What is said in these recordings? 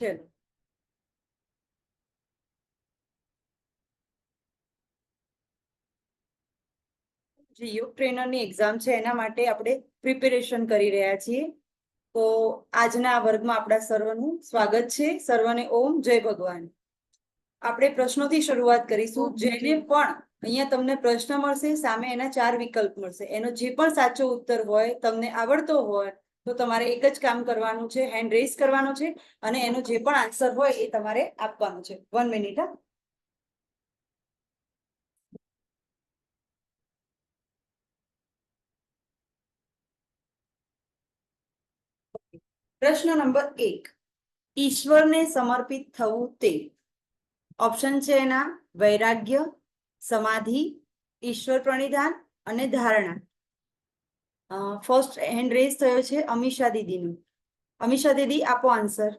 ચલો જે યોગ ટ્રેનરની એક્ઝામ છે એના માટે આપણે પ્રિપેરેશન કરી રહ્યા છીએ. તો આજના આ વર્ગમાં આપણા સર્વનું સ્વાગત છે. સર્વને ઓમ જય ભગવાન. આપણે પ્રશ્નોથી શરૂઆત કરીશું. જેને પણ અહીંયા તમને પ્રશ્ન મળશે, સામે એના 4 વિકલ્પ મળશે. એનો જે પણ સાચો ઉત્તર હોય, તમને આવડતો હોય, તો તમારે એક જ કામ કરવાનું છે, હેન્ડ રેઝ કરવાનો છે અને એનો જે પણ આન્સર હોય એ તમારે આપવાનો છે. 1 મિનિટ. પ્રશ્ન નંબર 1. ઈશ્વરને સમર્પિત થવું તે. ઓપ્શન છે એના વૈરાગ્ય, સમાધિ, ઈશ્વર પ્રણિધાન અને ધારણા. ફર્સ્ટ હેન્ડ રેઝ થયો છે અમીષા દીદીનું. અમીષા દીદી, આપો આન્સર.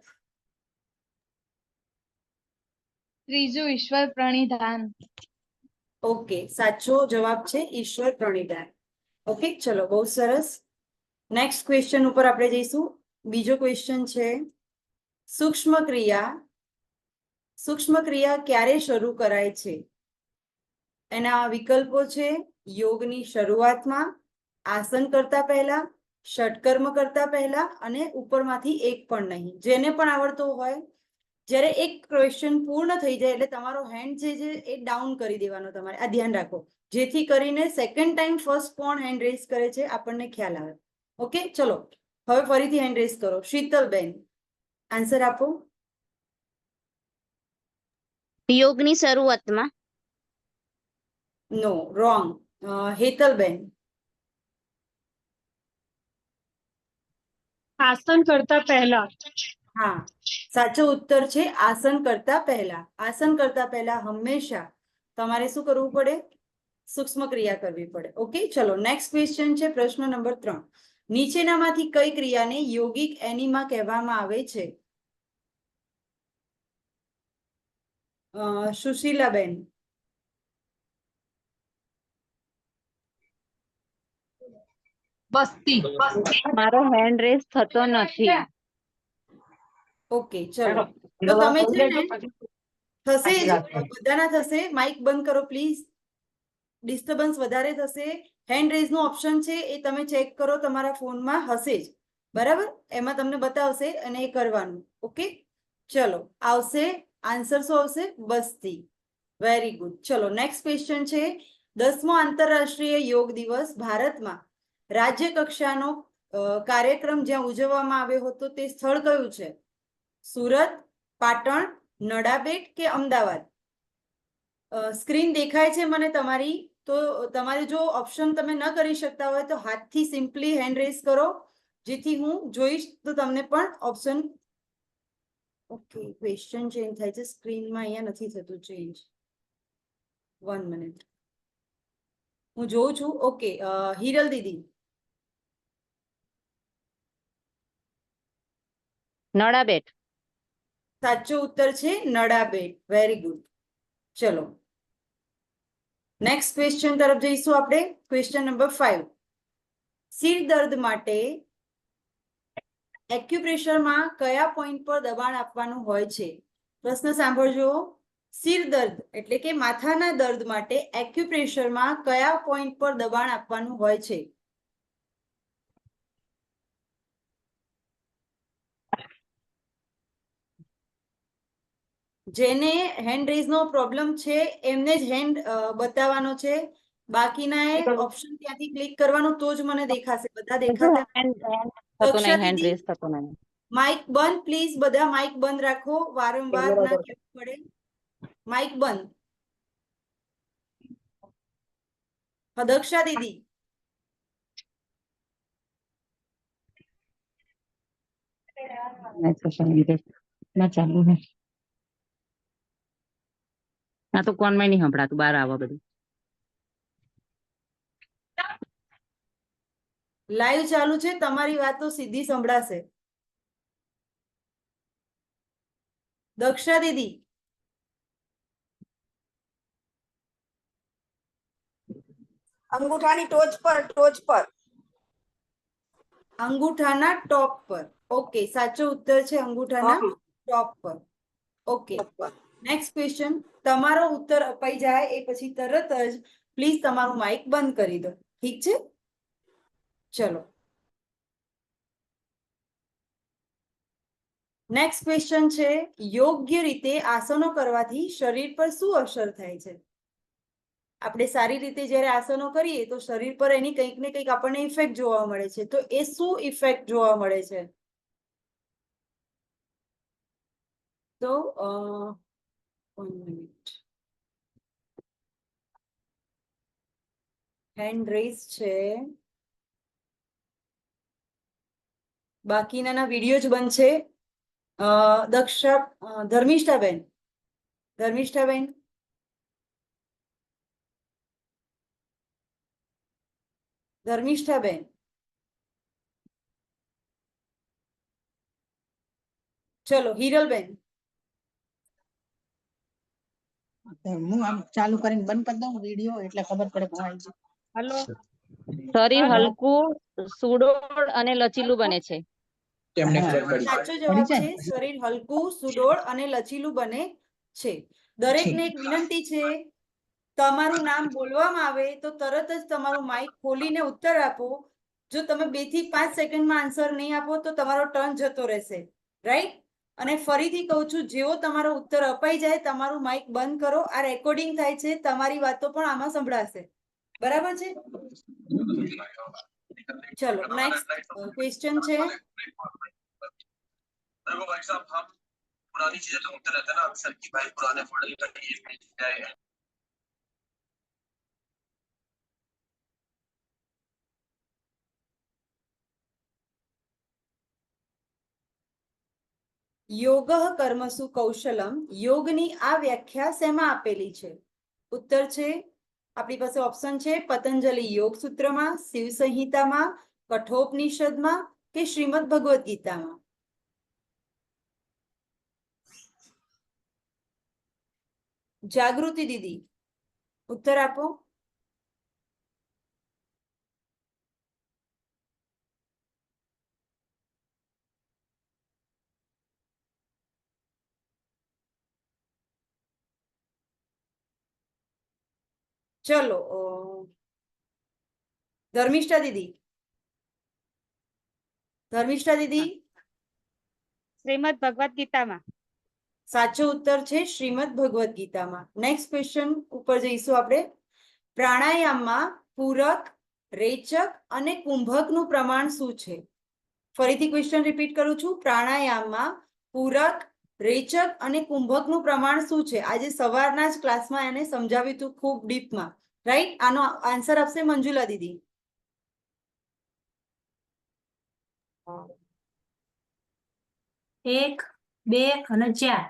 ત્રીજું ઈશ્વર પ્રણિધાન. ઓકે, સાચો જવાબ છે ઈશ્વર પ્રણિધાન. ઓકે, ચલો, બહુ સરસ. નેક્સ્ટ ક્વેશ્ચન ઉપર આપણે જઈશું. બીજો ક્વેશ્ચન છે સૂક્ષ્મ ક્રિયા ક્યારે શરૂ કરાય છે? એના વિકલ્પો છે યોગની શરૂઆતમાં, આસન કરતા પહેલા, ષટકર્મ કરતા પહેલા અને ઉપરમાંથી એક પણ નહીં. જેને પણ આવડતો હોય, જ્યારે એક ક્વેશ્ચન પૂર્ણ થઈ જાય એટલે તમારો હેન્ડ જે છે એ ડાઉન કરી દેવાનો. તમારે આ ધ્યાન રાખો, જેથી કરીને સેકન્ડ ટાઈમ ફર્સ્ટ કોણ હેન્ડ રેઝ કરે છે આપણને ખ્યાલ આવે. ઓકે, ચલો, હવે ફરીથી હેન્ડ રેઝ કરો. શીતલબેન, આન્સર આપો. યોગની શરૂઆતમાં. નો, રોંગ. હેતલબેન. આસન કરતા પહેલા. હા, સાચો ઉત્તર છે આસન કરતા પહેલા. આસન કરતા પહેલા હંમેશા તમારે શું કરવું પડે? સૂક્ષ્મ ક્રિયા કરવી પડે. ઓકે, ચલો, નેક્સ્ટ ક્વેશ્ચન છે પ્રશ્ન નંબર 3. નીચેનામાંથી કઈ ક્રિયાને યોગિક એનિમા કહેવામાં આવે છે? સુશીલાબેન. બસ્તી. મારો હેન્ડ રેસ થતો નથી. ઓકે, ચલો, તો તમે છે ને થશે જ, બધાના થશે. માઇક બંધ કરો પ્લીઝ, ડિસ્ટર્બન્સ વધારે થશે. હેન્ડ રેઝ નો ઓપ્શન છે એ તમે ચેક કરો, તમારા ફોનમાં હશે જ, બરાબર? એમાં તમને બતાવશે અને એ કરવાનું. ઓકે, ચલો, આવશે આન્સર. શું આવશે? બસ્તી. Very good. ચલો, નેક્સ્ટ ક્વેશ્ચન છે 10મો આંતરરાષ્ટ્રીય યોગ દિવસ ભારતમાં રાજ્ય કક્ષાનો કાર્યક્રમ જ્યાં ઉજવવામાં આવ્યો હતો તે સ્થળ કયું છે? સુરત, પાટણ, નડાબેટ કે અમદાવાદ? સ્ક્રીન દેખાય છે મને તમારી, તો તમારે જો ઓપ્શન તમે ન કરી શકતા હોય તો હાથથી સિમ્પલી હેન્ડ રેઝ કરો, જેથી હું જોઈશ તો તમને પણ ઓપ્શન. ઓકે, ક્વેશ્ચન ચેન્જ થાય છે સ્ક્રીનમાં, અહીંયા નથી થતું ચેન્જ. 1 મિનિટ, હું જોઉં છું. ઓકે, હિરલ દીદી. નડાબેટ. સાચો ઉત્તર છે નડાબેટ. Very good. ચલો, નેક્સ્ટ ક્વેશ્ચન તરફ જઈશું આપણે. Question number 5. સિર દર્દ માટે એક્યુપ્રેશરમાં કયા પોઈન્ટ પર દબાણ આપવાનું હોય છે? પ્રશ્ન સાંભળજો. સિર દર્દ એટલે કે માથાના દર્દ માટે એક્યુપ્રેશરમાં કયા પોઈન્ટ પર દબાણ આપવાનું હોય છે? જેને હેન્ડ રેઝ નો પ્રોબ્લેમ છે એમને જ હેન્ડ બતાવવાનો છે. બાકીના ઓપ્શન ત્યાંથી ક્લિક કરવાનું તો જ મને દેખાશે. બધા દેખાતા. હેન્ડ રેસ થતો નહીં. માઇક બંધ પ્લીઝ, બધા માઇક બંધ રાખો. વારંવાર ના કહેવું પડે. માઇક બંધ. દક્ષા દીદી. ના તો કોણ માં નહીં સંભળાતું, બહાર આવો બધું. લાઈવ ચાલુ છે, તમારી વાતો સીધી સંભળાશે. દક્ષા દીદી. અંગૂઠાની ટોચ પર. અંગૂઠાના ટોપ પર. ઓકે, સાચો ઉત્તર છે અંગૂઠાના ટોપ પર. Okay, next question. તમારો ઉત્તર અપાઈ જાય એ પછી તરત જ પ્લીઝ તમારું માઇક બંધ કરી દો. ઠીક છે? ચલો, નેક્સ્ટ ક્વેશ્ચન છે, યોગ્ય રીતે આસનો કરવાથી શરીર પર શું અસર થાય છે? આપણે સારી રીતે જ્યારે આસનો કરીએ તો શરીર પર એની કંઈક ને કંઈક આપણને ઇફેક્ટ જોવા મળે છે. તો એ શું ઇફેક્ટ જોવા મળે છે? તો 1 મિનિટ. હેન્ડ રેઝ છે, બાકીના વિડીયો જ બંધ છે. દક્ષા, ધર્મિષ્ઠાબેન, ધર્મિષ્ઠાબેન, ધર્મિષ્ઠાબેન, ચલો હિરલબેન. હું આમ ચાલુ કરીને બંધ કરી દઉં વિડીયો એટલે ખબર પડે હું આવી છું. હલો શરીર હલો. હલકું, સુડોળ અને લચીલું બને છે. સાચો જવાબ છે, શરીર હલકું, સુડોળ અને લચીલું બને છે. દરેકને એક વિનંતી છે, તમારું નામ બોલવામાં આવે તો તરત જ તમારું માઇક ખોલીને ઉત્તર આપો. જો તમે 2 થી 5 સેકન્ડમાં આન્સર નહીં આપો તો તમારો ટર્ન જતો રહેશે. રાઈટ? અને ફરીથી કહું છું, જેવો તમારો ઉત્તર અપાઈ જાય તમારું માઇક બંધ કરો. આ રેકોર્ડિંગ થાય છે, તમારી વાતો પણ આમાં સંભળાશે. બરાબર છે? ચલો, નેક્સ્ટ ક્વેશ્ચન છે, देखो भाई साहब, हम पुरानी चीजें तो होते रहते हैं ना अक्सर की, भाई पुराने मॉडल का ये मिल जाए. યોગઃ કર્મસુ કૌશલમ. યોગની આ વ્યાખ્યા શેમાં આપેલી છે? ઉત્તર છે, આપણી પાસે ઓપ્શન છે, પતંજલિ યોગ સૂત્રમાં, શિવ સંહિતામાં, કઠોપનિષદમાં કે શ્રીમદ ભગવદ ગીતામાં. જાગૃતિ દીદી, ઉત્તર આપો. ચલો, ધર્મિષ્ઠા દીદી, ધર્મિષ્ઠા દીદી, શ્રીમદ ભગવદ ગીતામાં. સાચો ઉત્તર છે શ્રીમદ ભગવદ ગીતામાં. નેક્સ્ટ ક્વેશ્ચન ઉપર જઈશું આપણે. પ્રાણાયામમાં પૂરક, રેચક અને કુંભકનું પ્રમાણ શું છે? ફરીથી ક્વેશ્ચન રિપીટ કરું છું. પ્રાણાયામમાં પૂરક, રેચક અને કુંભકનું પ્રમાણ શું છે? આજે સવારના જ ક્લાસમાં એને સમજાવ્યું હતું ખૂબ ડીપમાં. રાઈટ? આનો આન્સર આપશે મંજુલા દીદી. 1, 2 અને 4.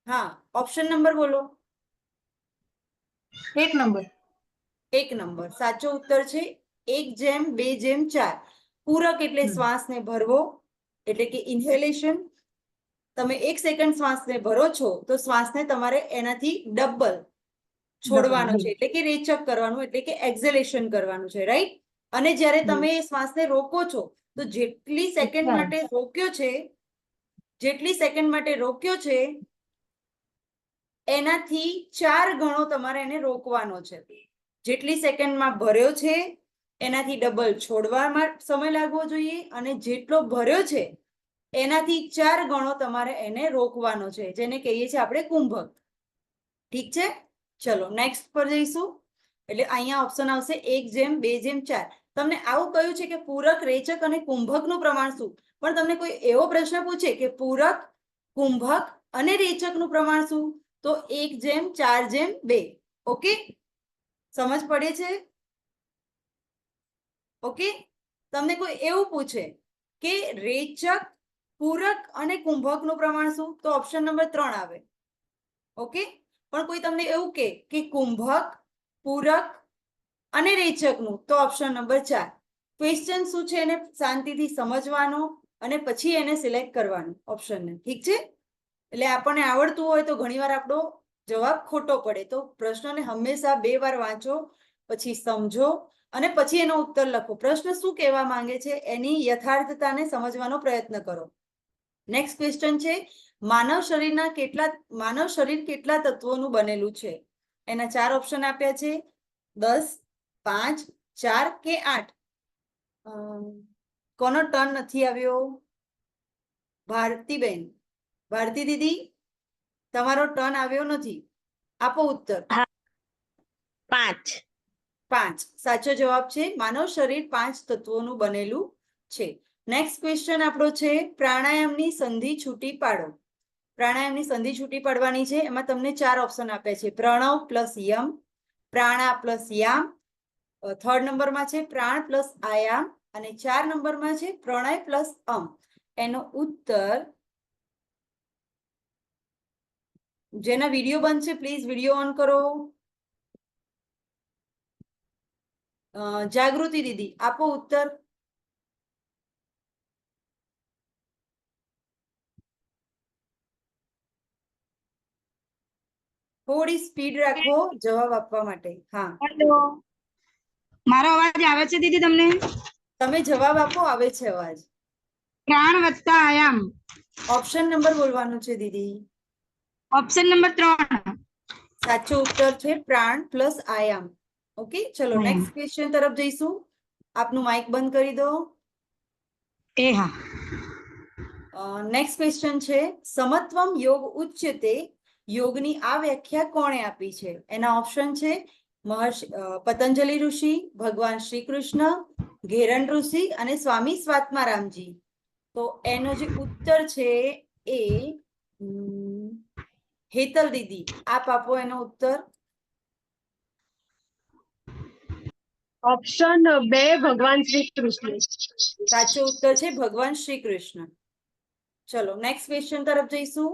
હા, ઓપ્શન નંબર બોલો. 1 નંબર. 1 નંબર સાચો ઉત્તર છે. 1:2:4. પૂરક એટલે શ્વાસને ભરવો, એટલે કે ઇન્હેલેશન. તમે 1 સેકન્ડ શ્વાસને ભરો છો તો શ્વાસને તમારે એનાથી ડબલ છોડવાનો છે, એટલે કે રેચક કરવાનું, એટલે કે એક્ઝેલેશન કરવાનું છે. રાઈટ? અને જ્યારે તમે શ્વાસને રોકો છો તો જેટલી સેકન્ડ માટે રોક્યો છે, જેટલી સેકન્ડ માટે રોક્યો છે એનાથી 4 ગણો તમારે એને રોકવાનો છે. જેટલી સેકન્ડમાં ભર્યો છે એનાથી ડબલ છોડવામાં સમય લાગવો જોઈએ, અને જેટલો ભર્યો છે એનાથી 4 ગણો તમારે એને રોકવાનો છે, જેને કહીએ છીએ આપણે કુંભક. ઠીક છે? ચલો નેક્સ્ટ પર જઈશું. એટલે અહીંયા ઓપ્શન આવશે 1:2:4. તમને આવું કહ્યું છે કે પૂરક, રેચક અને કુંભકનું પ્રમાણ શું? પણ તમને કોઈ એવો પ્રશ્ન પૂછે કે પૂરક, કુંભક અને રેચકનું પ્રમાણ શું, તો 1:4:2. ઓકે, સમજ પડે છે? ઓકે. તમને કોઈ એવું પૂછે કે રેચક, પૂરક અને કુંભકનું પ્રમાણ શું, તો ઓપ્શન નંબર 3 આવે. ઓકે. પણ કોઈ તમને એવું કે કુંભક, પૂરક અને રેચકનું, તો ઓપ્શન નંબર 4. ક્વેશ્ચન શું છે એને શાંતિથી સમજવાનો અને પછી એને સિલેક્ટ કરવાનું ઓપ્શનને. ઠીક છે? એટલે આપણને આવડતું હોય તો ઘણીવાર આપણો જવાબ ખોટો પડે. તો પ્રશ્નને હંમેશા 2 વાર વાંચો, પછી સમજો અને પછી એનો ઉત્તર લખો. પ્રશ્ન શું કહેવા માંગે છે એની યથાર્થતાને સમજવાનો પ્રયત્ન કરો. નેક્સ્ટ ક્વેશ્ચન છે માનવ શરીર કેટલા તત્વોનું બનેલું છે? એના 4 ઓપ્શન આપ્યા છે 10, 5, 4 કે 8. કોનો ટર્ન નથી આવ્યો? ભારતીબેન, ભારતી દીદી તમારો ટર્ન આવ્યો નથી, આપો ઉત્તર. 5. 5 સાચો જવાબ છે. માનવ શરીર 5 તત્વોનું બનેલું છે. નેક્સ્ટ ક્વેશ્ચન આપણો છે પ્રાણાયામની સંધિ છૂટી પાડો. પ્રાણાયામની સંધિ છૂટી પાડવાની છે. એમાં તમને 4 ઓપ્શન આપ્યા છે પ્રણવ પ્લસ યમ, પ્રાણા પ્લસ યામ, 3rd નંબરમાં છે પ્રાણ પ્લસ આયામ અને 4 નંબરમાં છે પ્રણય પ્લસ અમ. એનો ઉત્તર, જેના વિડીયો બંધ છે પ્લીઝ વિડીયો ઓન કરો. જાગૃતિ દીદી આપો ઉત્તર. થોડી સ્પીડ રાખો જવાબ આપવા માટે. હા હેલો, મારો અવાજ આવે છે દીદી તમને? તમે જવાબ આપો, આવે છે અવાજ. પ્રાણ વત્તા આયામ. ઓપ્શન નંબર બોલવાનું છે દીદી. Option number 3. સાચો ઉત્તર છે પ્રાણ પ્લસ આયામ. ઓકે ચલો નેક્સ્ટ ક્વેશ્ચન તરફ જઈશું. આપનું માઇક બંધ કરી દો. એ હા. નેક્સ્ટ ક્વેશ્ચન છે સમત્વમ યોગ ઉચ્યતે. યોગની આ વ્યાખ્યા કોણે આપી છે? એના ઓપ્શન છે પતંજલિ ઋષિ, ભગવાન શ્રી કૃષ્ણ, ઘેરન ઋષિ અને સ્વામી સ્વાત્મારામજી. તો એનો જે ઉત્તર છે એ હેતલ દીદી આપ આપો એનો ઉત્તર. ઓપ્શન 2 ભગવાન શ્રી કૃષ્ણ. સાચો ઉત્તર છે ભગવાન શ્રી કૃષ્ણ. ચલો નેક્સ્ટ ક્વેશ્ચન તરફ જઈશું.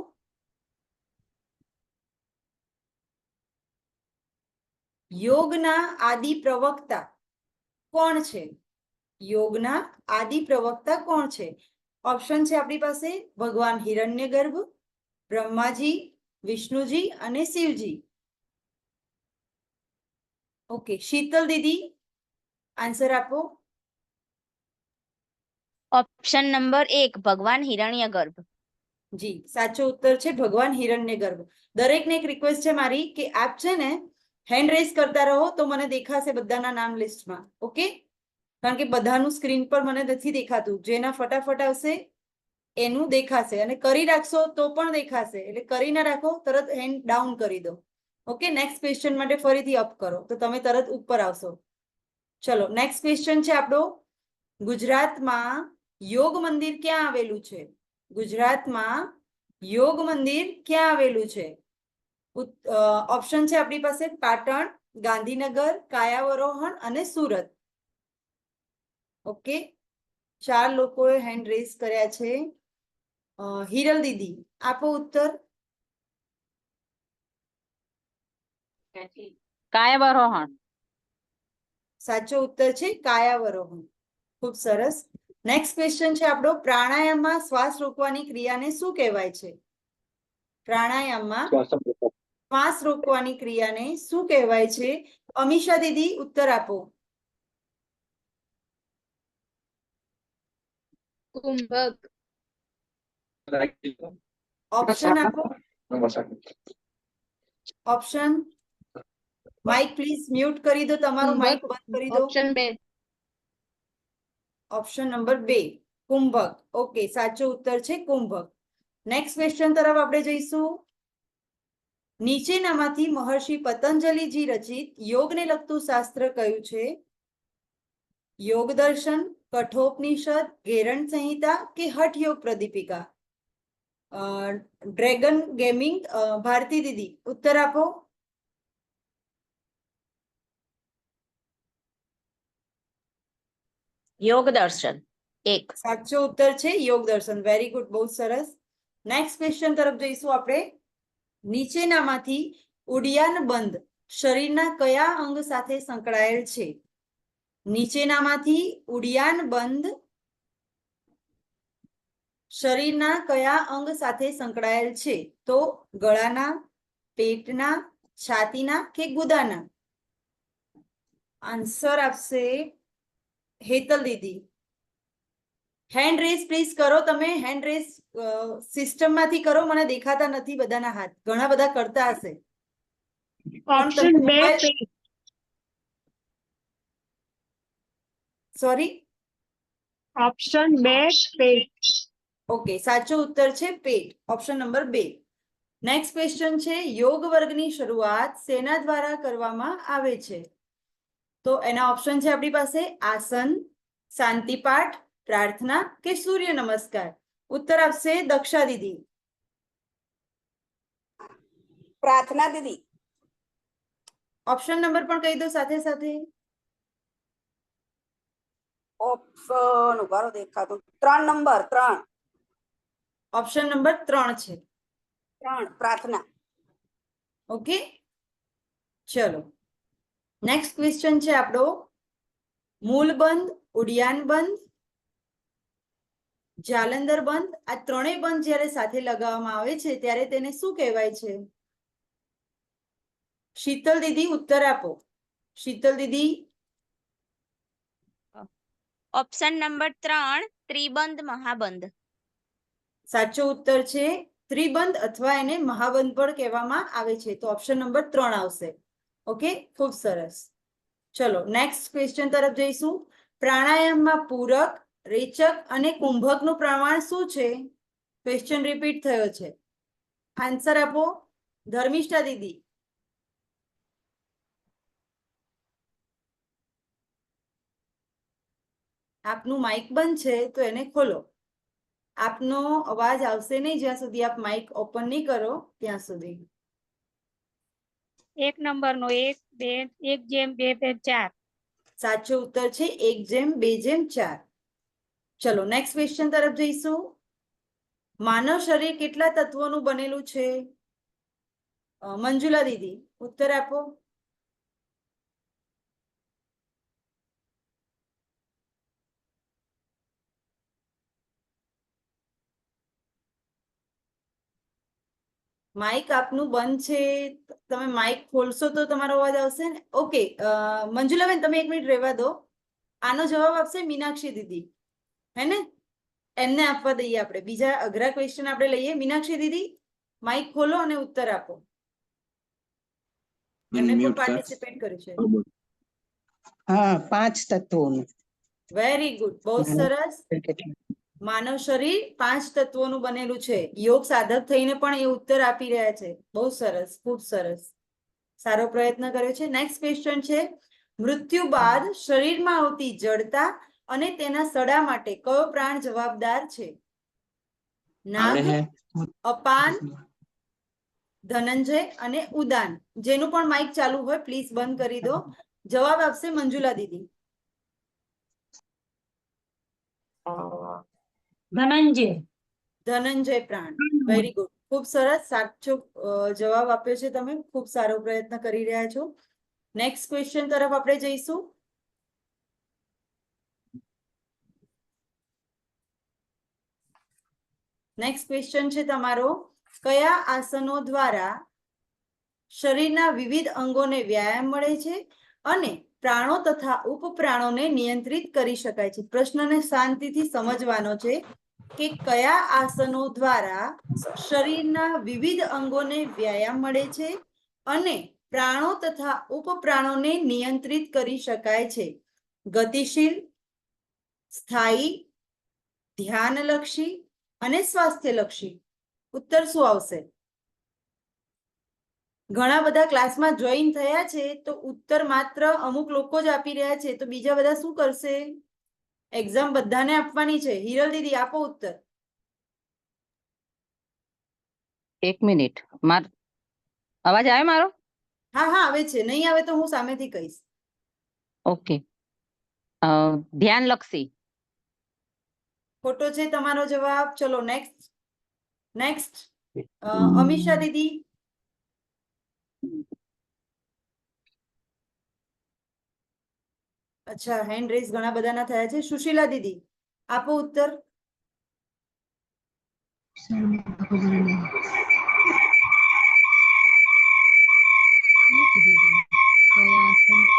યોગના આદિ પ્રવક્તા કોણ છે? યોગના આદિ પ્રવક્તા કોણ છે? ઓપ્શન છે આપણી પાસે ભગવાન હિરણ્યગર્ભ, બ્રહ્માજી, વિષ્ણુજી અને શિવજી. ઓકે શીતલ દીદી આન્સર આપો. ઓપ્શન નંબર 1 ભગવાન હિરણ્યગર્ભ. જી સાચો ઉત્તર છે ભગવાન હિરણ્યગર્ભ. દરેકને એક રિક્વેસ્ટ છે મારી કે આપ છે ને હેન્ડ રેઝ કરતા રહો તો મને દેખાશે બધાના નામ લિસ્ટમાં. ઓકે, કારણ કે બધાનું સ્ક્રીન પર મને નથી દેખાતું. જેના ફટાફટ આવશે એનું દેખાશે અને કરી રાખશો તો પણ દેખાશે. એટલે કરી ના રાખો, તરત હેન્ડ ડાઉન કરી દો. ઓકે નેક્સ્ટ ક્વેશ્ચન માટે ફરીથી અપ કરો તો તમે તરત ઉપર આવશો. ચલો નેક્સ્ટ ક્વેશ્ચન છે આપણો ગુજરાતમાં યોગ મંદિર ક્યાં આવેલું છે? ગુજરાતમાં યોગ મંદિર ક્યાં આવેલું છે? ઓપ્શન છે આપણી પાસે પાટણ, ગાંધીનગર, કાયાવરોહણ અને સુરત. ઓકે 4 લોકોએ હેન્ડ રેઝ કર્યા છે. હિરલ દીદી આપો ઉત્તર. કાયાવરોહણ. સાચો ઉત્તર છે કાયાવરોહણ. ખૂબ સરસ. નેક્સ્ટ ક્વેશ્ચન છે આપણો પ્રાણાયામમાં શ્વાસ રોકવાની ક્રિયાને શું કહેવાય છે? પ્રાણાયામમાં શ્વાસ રોકવાની ક્રિયાને શું કહેવાય છે? અમીષા દીદી ઉત્તર આપો. કુંભક. ઓપ્શન આપો. ઓપ્શન માઇક પ્લીઝ મ્યુટ કરી દો, તમારું માઇક બંધ કરી દો. ઓપ્શન 2. Option number 2 કુંભક. ઓકે સાચો ઉત્તર છે કુંભક. નેક્સ્ટ ક્વેશ્ચન તરફ આપણે જઈશું. નીચેનામાંથી મહર્ષિ પતંજલિજી રચિત યોગને લગતું શાસ્ત્ર કયું છે? યોગ દર્શન, કઠોપનિષદ, ઘેરણ સંહિતા કે હઠ યોગ પ્રદીપિકા? ડ્રેગન ગેમિંગ ભારતી દીદી ઉત્તર આપો. યોગ દર્શન 1. સાચો ઉત્તર છે યોગ દર્શન. વેરી ગુડ, બહુ સરસ. નેક્સ્ટ ક્વેશ્ચન તરફ જઈશું આપણે. નીચેનામાંથી ઉડિયાન બંધ શરીરના કયા અંગ સાથે સંકળાયેલ છે? નીચેનામાંથી ઉડિયાન બંધ શરીરના કયા અંગ સાથે સંકળાયેલ છે? તો ગળાના, પેટના, છાતીના કે ગુદાના? આન્સર આપશે હેતલ દીદી. હેન્ડ રેઝ પ્લીઝ કરો તમે. હેન્ડ રેઝ સિસ્ટમ માંથી કરો, મને દેખાતા નથી બધાના હાથ. ઘણા બધા કરતા હશે. ઓપ્શન બે પેટ. સોરી. ઓપ્શન બે પેટ. ઓકે, સાચો ઉત્તર છે પેટ. Option number 2. નેક્સ્ટ ક્વેશ્ચન છે, યોગ વર્ગની શરૂઆત શેના દ્વારા કરવામાં આવે છે? તો એના ઓપ્શન છે આપણી પાસે આસન, શાંતિપાઠ, પ્રાર્થના કે સૂર્ય નમસ્કાર. ઉત્તર આપશે દક્ષા દીદી. પ્રાર્થના દીદી. ઓપ્શન નંબર પણ કહી દો સાથે સાથે. ઓપ્શન ઉભારો દેખાતો 3 નંબર 3. ઓપ્શન નંબર 3 છે. 3 પ્રાર્થના. ઓકે, ચલો નેક્સ્ટ ક્વેશ્ચન છે આપણો, મૂલ બંધ, ઉડિયાન બંધ, જાલંધર બંધ. આ ત્રણેય બંધ જ્યારે સાથે લગાવવામાં આવે છે ત્યારે તેને શું કહેવાય છે? શીતલ દીદી ઉત્તર આપો. શીતલ દીદી. ઓપ્શન નંબર 3 ત્રિબંધ મહાબંધ. સાચો ઉત્તર છે ત્રિબંધ, અથવા એને મહાબંધ પણ કહેવામાં આવે છે. તો ઓપ્શન નંબર 3 આવશે. ઓકે, ખૂબ સરસ. ચલો નેક્સ્ટ ક્વેશ્ચન તરફ જઈશું. પ્રાણાયામમાં પૂરક, રેચક અને કુંભકનું પ્રમાણ શું છે? ક્વેશ્ચન રિપીટ થયો છે. આન્સર આપો ધર્મિષ્ઠા દીદી. આપનું માઇક બંધ છે તો એને ખોલો. આપનો અવાજ આવશે નહીં જ્યાં સુધી આપ માઇક ઓપન નહીં કરો ત્યાં સુધી. 1 નંબરનો 1 1:2:4. સાચો ઉત્તર છે 1:2:4. ચલો નેક્સ્ટ ક્વેશ્ચન તરફ જઈશું. માનવ શરીર કેટલા તત્વોનું બનેલું છે? મંજુલા દીદી ઉત્તર આપો. માઇક આપનું બંધ છે, તમે માઇક ખોલશો તો તમારો અવાજ આવશે ને. ઓકે, મંજુલાબેન તમે 1 મિનિટ રહેવા દો. આનો જવાબ આપશે મીનાક્ષી દીદી, હે ને? એમને આપવા દઈએ આપણે. બીજા અઘરા ક્વેશ્ચન આપણે લઈએ. મીનાક્ષી દીદી માઇક ખોલો અને ઉત્તર આપો. એમને પણ પાર્ટિસિપેટ કર્યું છે. હા, 5 તત્વોનું. વેરી ગુડ, બહુ સરસ. માનવ શરીર 5 તત્વોનું બનેલું છે. યોગ સાધક થઈને પણ એ ઉત્તર આપી રહ્યા છે. બહુ સરસ, ખૂબ સરસ, સારો પ્રયત્ન કર્યો છે. નેક્સ્ટ ક્વેશ્ચન છે, મૃત્યુ બાદ શરીરમાં આવતી જડતા અને તેના સડા માટે કયો પ્રાણ જવાબદાર છે? નાગ, અપાન, ધનંજય અને ઉદાન. જેનું પણ માઇક ચાલુ હોય પ્લીઝ બંધ કરી દો. જવાબ આપશે મંજુલા દીદી. ધનંજય. ધનંજય પ્રાણ. વેરી ગુડ, ખૂબ સરસ, સાચો જવાબ આપ્યો છે તમે. ખૂબ સારો પ્રયત્ન કરી રહ્યા છો. નેક્સ્ટ ક્વેશ્ચન તરફ આપણે જઈશું. નેક્સ્ટ ક્વેશ્ચન છે તમારો, કયા આસનો દ્વારા શરીરના વિવિધ અંગોને વ્યાયામ મળે છે અને પ્રાણો તથા ઉપપ્રાણોને નિયંત્રિત કરી શકાય છે? પ્રશ્નને શાંતિથી સમજવાનો છે કે કયા આસનો દ્વારા શરીરના વિવિધ અંગોને વ્યાયામ મળે છે અને પ્રાણો તથા ઉપપ્રાણોને નિયંત્રિત કરી શકાય છે? ગતિશીલ, સ્થાયી, ધ્યાનલક્ષી અને સ્વાસ્થ્યલક્ષી. ઉત્તર શું આવશે? ઘણા બધા ક્લાસમાં જોઈન થયા છે તો ઉત્તર માત્ર અમુક લોકો જ આપી રહ્યા છે, તો બીજા બધા શું કરશે? એક્ઝામ બધાને આપવાની છે. હિરલ દીદી આપો ઉત્તર. 1 મિનિટ, અવાજ આવે મારો? હા હા આવે છે. નહીં આવે તો હું સામેથી કહીશ. ઓકે, ધ્યાનલક્ષી. ખોટો છે તમારો જવાબ. ચલો નેક્સ્ટ અમીષા દીદી. અચ્છા, હેન્ડ રેઝ ઘણા બધાના થયા છે. સુશીલા દીદી આપો ઉત્તર.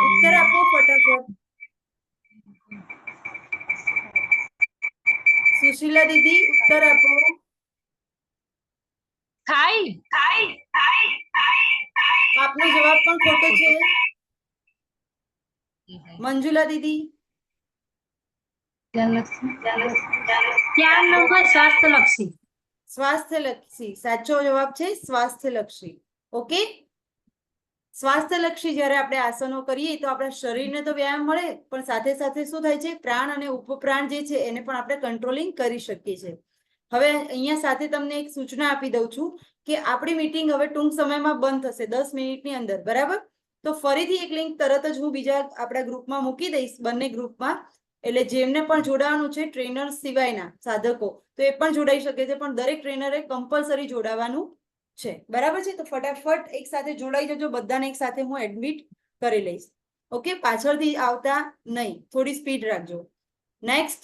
ઉત્તર આપો ફટાફટ. મંજુલા દીદી ઉત્તર આપો. આપનો જવાબ પણ ખોટો છે. મંજુલા દીદી ચાર નંબર સ્વાસ્થ્યલક્ષી. સ્વાસ્થ્યલક્ષી સાચો જવાબ છે. સ્વાસ્થ્યલક્ષી. ઓકે, સ્વાસ્થ્યલક્ષી જ્યારે આપણે આસનો કરીએ તો આપણા શરીરને તો વ્યાયામ મળે, પણ સાથે સાથે શું થાય છે, પ્રાણ અને ઉપપ્રાણ જે છે એને પણ આપણે કંટ્રોલિંગ કરી શકીએ છીએ. હવે અહીંયા સાથે તમને એક સૂચના આપી દઉં છું કે આપણી મીટિંગ હવે ટૂંક સમયમાં બંધ થશે, 10 મિનિટની અંદર, બરાબર? તો ફરીથી એક લિંક તરત જ હું બીજા આપણા ગ્રુપમાં મૂકી દઈશ, બંને ગ્રુપમાં. એટલે જેમને પણ જોડાવાનું છે ટ્રેનર્સ સિવાયના સાધકો, તો એ પણ જોડાઈ શકે છે, પણ દરેક ટ્રેનરે કમ્પલસરી જોડાવાનું છે, બરાબર છે? તો ફટાફટ એક સાથે જોડાઈ જજો. બધાને એક સાથે હું એડમિટ કરી લઈશ. ઓકે, પાછળથી આવતા નહીં, થોડી સ્પીડ રાખજો. નેક્સ્ટ,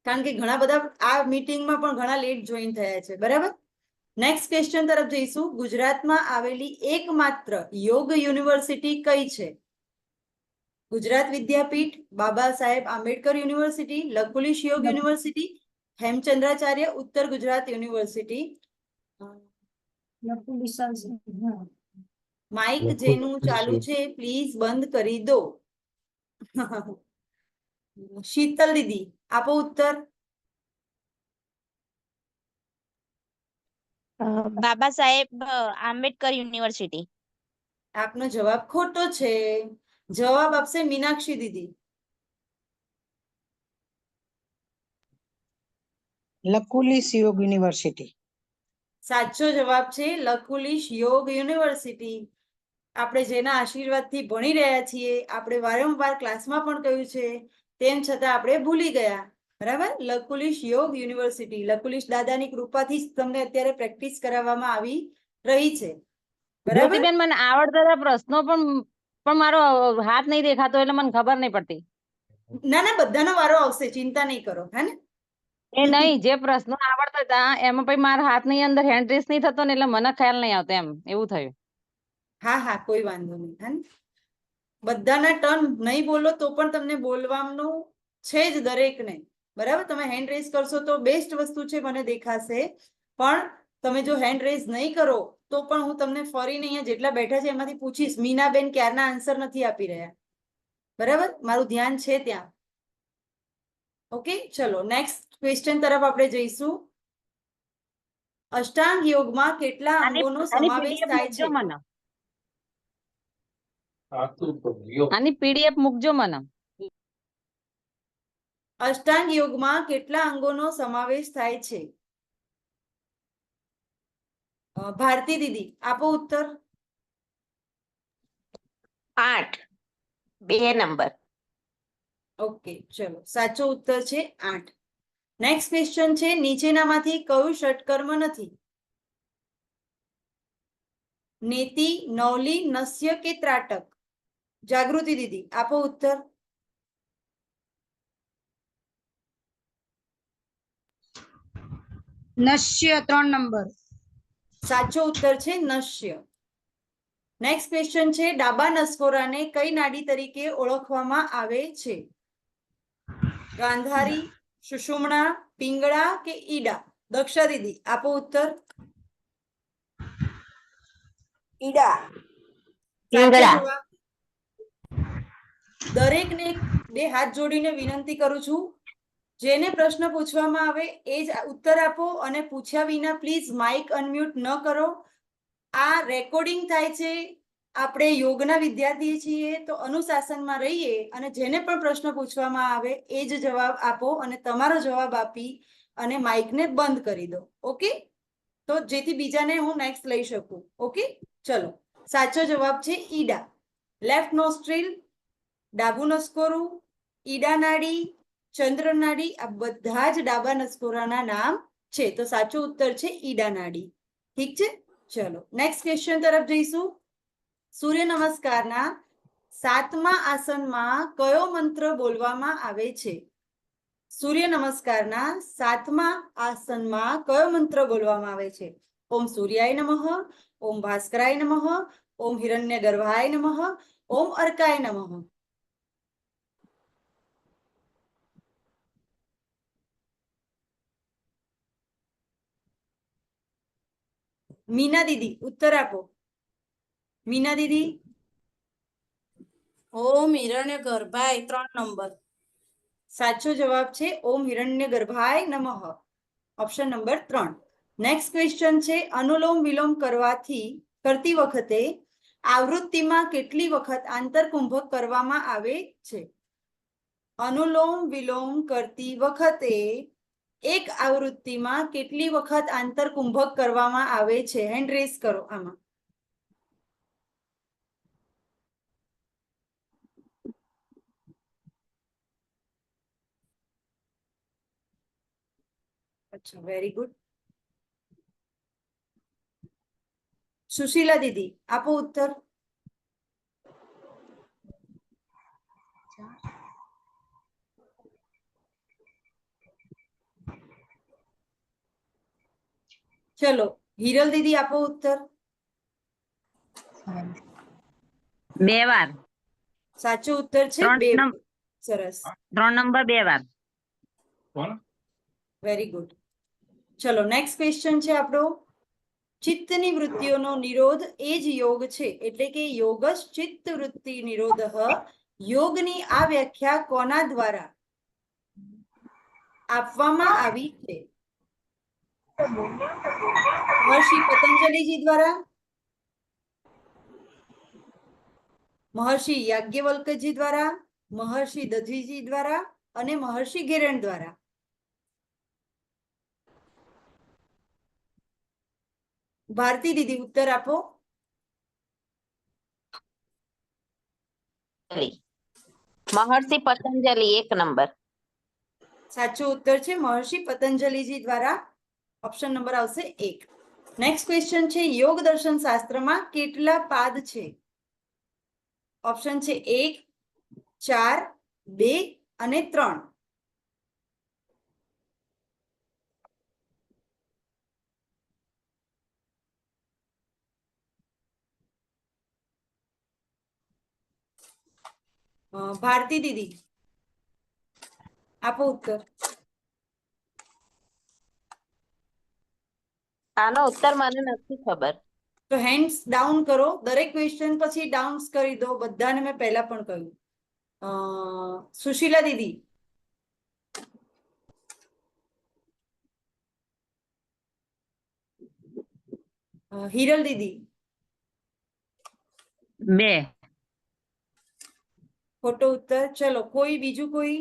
કારણ કે ઘણા બધા આ મીટિંગમાં પણ ઘણા લેટ જોઈન થયા છે, બરાબર? નેક્સ્ટ ક્વેશ્ચન તરફ જઈશું. ગુજરાતમાં આવેલી એકમાત્ર યોગ યુનિવર્સિટી કઈ છે? ગુજરાત વિદ્યાપીઠ, બાબા સાહેબ આંબેડકર યુનિવર્સિટી, લકુલિશ યોગ યુનિવર્સિટી, હેમચંદ્રાચાર્ય ઉત્તર ગુજરાત યુનિવર્સિટી. માઇક જેનું ચાલુ છે પ્લીઝ બંધ કરી દો. શીતલ દીદી આપો ઉત્તર. બાબા સાહેબ આંબેડકર યુનિવર્સિટી. આપનો જવાબ ખોટો છે. જવાબ આપશે મીનાક્ષી દીદી. લકુલિશ યોગ યુનિવર્સિટી. સાચો જવાબ છે લકુલિશ યોગ યુનિવર્સિટી. આપણે જેના આશીર્વાદથી ભણી રહ્યા છીએ, આપણે વારંવાર ક્લાસમાં પણ કહ્યું છે, તેમ છતાં આપણે ભૂલી ગયા, બરાબર? લકુલિશ યોગ યુનિવર્સિટી. લકુલિશ દાદાની કૃપાથી જ તમને અત્યારે પ્રેક્ટિસ કરાવવામાં આવી રહી છે, બરાબર? જ્યોતિબેન, મને આવડતા હતા પ્રશ્નો, પણ મારો હાથ નહીં દેખાતો એટલે મને ખબર નહીં પડતી. ના ના, બધાનો વારો આવશે, ચિંતા નહીં કરો, હે ને? એ નહીં, જે પ્રશ્નો આવડતા હતા એમાં પછી મારા હાથની અંદર હેન્ડ રેસ નહીં થતો ને એટલે મને ખ્યાલ નહીં આવતો, એમ એવું થયું. હા હા, કોઈ વાંધો નહીં, હે ને? બધાના ટર્ન નહીં બોલો તો પણ તમને બોલવાનું છે જ દરેકને, બરાબર? તમે હેન્ડ રેઝ કરશો તો બેસ્ટ વસ્તુ છે, મને દેખાશે. પણ તમે જો હેન્ડ રેઝ નહીં કરો તો પણ હું તમને ફરીને અહીંયા જેટલા બેઠા છે એમાંથી પૂછીશ. મીનાબેન ક્યારના આન્સર નથી આપી રહ્યા, બરાબર? મારું ધ્યાન છે ત્યાં. ઓકે, ચલો નેક્સ્ટ ક્વેશ્ચન તરફ આપણે જઈશું. અષ્ટાંગ યોગમાં કેટલા અંગોનો સમાવેશ થાય છે? આની પીડીએફ મૂકજો મને. અષ્ટાંગ યોગમાં કેટલા અંગોનો સમાવેશ થાય છે? ભારતી દીદી આપો ઉત્તર. 8 2 નંબર. ઓકે, ચલો સાચો ઉત્તર છે 8. નેક્સ્ટ ક્વેશ્ચન છે, નીચેનામાંથી કયું ષટકર્મ નથી? નેતિ, નવલી, નસ્ય કે ત્રાટક? જાગૃતિ દીદી આપો ઉત્તર. નશ્ય 3 નંબર. સાચો ઉત્તર છે નશ્ય. નેક્સ્ટ ક્વેશ્ચન છે, ડાબા નસકોરાને કઈ નાડી તરીકે ઓળખવામાં આવે છે? ગાંધારી, સુષુમ્ણા, પિંગળા કે ઈડા? દક્ષા દીદી આપો ઉત્તર. ઈડા. દરેકને બે હાથ જોડીને વિનંતી કરું છું, જેને પ્રશ્ન પૂછવામાં આવે એ જ ઉત્તર આપો, અને પૂછ્યા વિના પ્લીઝ માઇક અનમ્યુટ ન કરો. આ રેકોર્ડિંગ થાય છે, આપણે યોગના વિદ્યાર્થી છીએ તો અનુશાસનમાં રહીએ, અને જેને પણ પ્રશ્ન પૂછવામાં આવે એ જ જવાબ આપો, અને તમારો જવાબ આપી અને માઇકને બંધ કરી દો. ઓકે, તો જેથી બીજાને હું નેક્સ્ટ લઈ શકું. ઓકે, ચલો સાચો જવાબ છે ઈડા. લેફ્ટ નોસ્ટ્રીલ, ડાબુ નસકોરું, ઈડા નાડી, ચંદ્ર નાડી, આ બધા જ ડાબા નસકોરાના નામ છે. તો સાચો ઉત્તર છે ઈડા નાડી. ઠીક છે, ચલો નેક્સ્ટ ક્વેશ્ચન તરફ જઈશું. સૂર્ય નમસ્કારના 7મા આસનમાં કયો મંત્ર બોલવામાં આવે છે? સૂર્ય નમસ્કારના 7મા આસનમાં કયો મંત્ર બોલવામાં આવે છે? ઓમ સૂર્યાય નમઃ, ઓમ ભાસ્કરાય નમઃ, ઓમ હિરણ્ય ગર્ભાય નમઃ, ઓમ અર્કાય નમઃ. મીના દીદી ઉત્તર આપો. મીના દીદી. ઓમ હિરણ્ય ગર્ભાય 3 નંબર. સાચો જવાબ છે ઓમ હિરણ્ય ગર્ભાય નમઃ, ઓપ્શન નંબર 3. નેક્સ્ટ ક્વેશ્ચન છે અનુલોમ વિલોમ કરતી વખતે આવૃત્તિમાં કેટલી વખત આંતરકુંભક કરવામાં આવે છે? અનુલોમ વિલોમ કરતી વખતે એક આવૃત્તિમાં કેટલી વખત આંતરકુંભક કરવામાં આવે છે? હેન્ડ રેઝ કરો આમાં. અચ્છા, વેરી ગુડ. સુશીલા દીદી આપો ઉત્તર. ચલો હિરલ દીદી આપો ઉત્તર. 2 વાર. સાચો ઉત્તર છે 2 વાર. સરસ. 3 નંબર 2 વાર. Very good. ચલો નેક્સ્ટ ક્વેશ્ચન છે આપણો ચિત્તની વૃત્તિઓનો નિરોધ એ જ યોગ છે, એટલે કે યોગશ ચિત્ત વૃત્તિ નિરોધઃ. યોગની આ વ્યાખ્યા કોના દ્વારા આપવામાં આવી છે? મહર્ષિ પતંજલિજી દ્વારા, મહર્ષિ યાજ્ઞવલ્ક્યજી દ્વારા, મહર્ષિ દધીજી દ્વારા અને મહર્ષિ ગેરણ દ્વારા. ભારતી દીદી ઉત્તર આપો. મહર્ષિ પતંજલિ 1 નંબર. સાચો ઉત્તર છે મહર્ષિ પતંજલિજી દ્વારા, ઓપ્શન નંબર આવશે 1. નેક્સ્ટ ક્વેશ્ચન છે યોગ દર્શન શાસ્ત્રમાં કેટલા પાદ છે? ઓપ્શન છે 1, 4, 2 અને 3. ભારતી દીદી આપો ઉત્તર. આનો ઉત્તર મને નથી ખબર. તો હેન્ડ્સ ડાઉન કરો, દરેક ક્વેશ્ચન પછી ડાઉન કરી દો, બધાને મેં પહેલા પણ કહ્યું. સુશીલા દીદી. હિરલ દીદી. 2. ખોટો ઉત્તર. ચલો કોઈ બીજું કોઈ?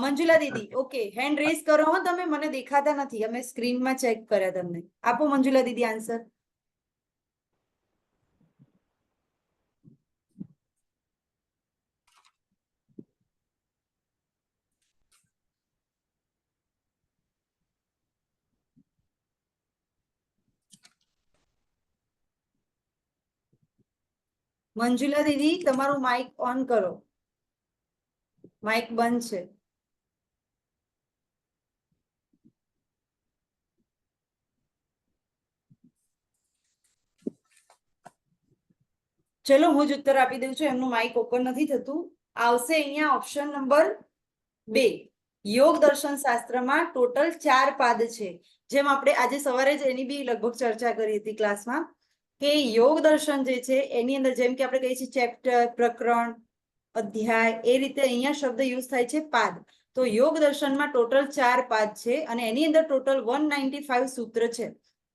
મંજુલા દીદી. ઓકે, હેન્ડ રેઝ કરો હો તમે, મને દેખાતા નથી, અમે સ્ક્રીનમાં ચેક કર્યા તમને. આપો મંજુલા દીદી આન્સર. મંજુલા દીદી તમારું માઇક ઓન કરો, માઇક બંધ છે. ચલો હું જ ઉત્તર આપી દઉં છું, એમનું માઇક ઓપન નથી થતું. આવશે અહીંયા ઓપ્શન નંબર 2. યોગ દર્શન શાસ્ત્રમાં ટોટલ 4 પાદ છે. જેમ આપણે આજે સવારે જ એની બી લગભગ ચર્ચા કરી હતી ક્લાસમાં, કે યોગ દર્શન જે છે એની અંદર જેમ કે આપણે કહીએ છીએ ચેપ્ટર, પ્રકરણ, અધ્યાય, એ રીતે અહીંયા શબ્દ યુઝ થાય છે પાદ. તો યોગ દર્શનમાં ટોટલ 4 પાદ છે અને એની અંદર ટોટલ 195 સૂત્ર છે.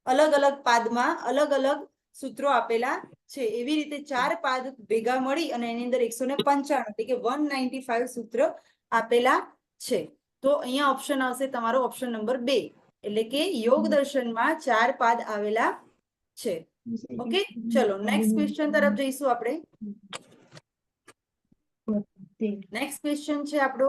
અલગ અલગ પાદમાં અલગ અલગ સૂત્રો આપેલા છે. એવી રીતે 4 પાદ ભેગા મળી અને એની અંદર 195 એટલે કે 195 સૂત્ર આપેલા છે. તો અહીંયા ઓપ્શન આવશે તમારો ઓપ્શન નંબર 2, એટલે કે યોગ દર્શનમાં 4 પાદ આવેલા છે. ઓકે, ચલો નેક્સ્ટ ક્વેશ્ચન તરફ જઈશું આપણે. નેક્સ્ટ ક્વેશ્ચન છે આપણો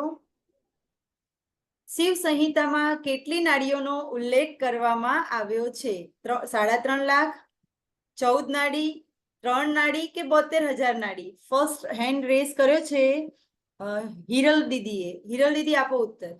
શિવ સંહિતામાં કેટલી નાડીઓનો ઉલ્લેખ કરવામાં આવ્યો છે? 3.5 લાખ, 14 નાડી, 3 નાડી કે 72,000 નાડી? ફર્સ્ટ હેન્ડ રેઝ કર્યો છે હિરલ દીદીએ. હિરલ દીદી આપો ઉત્તર.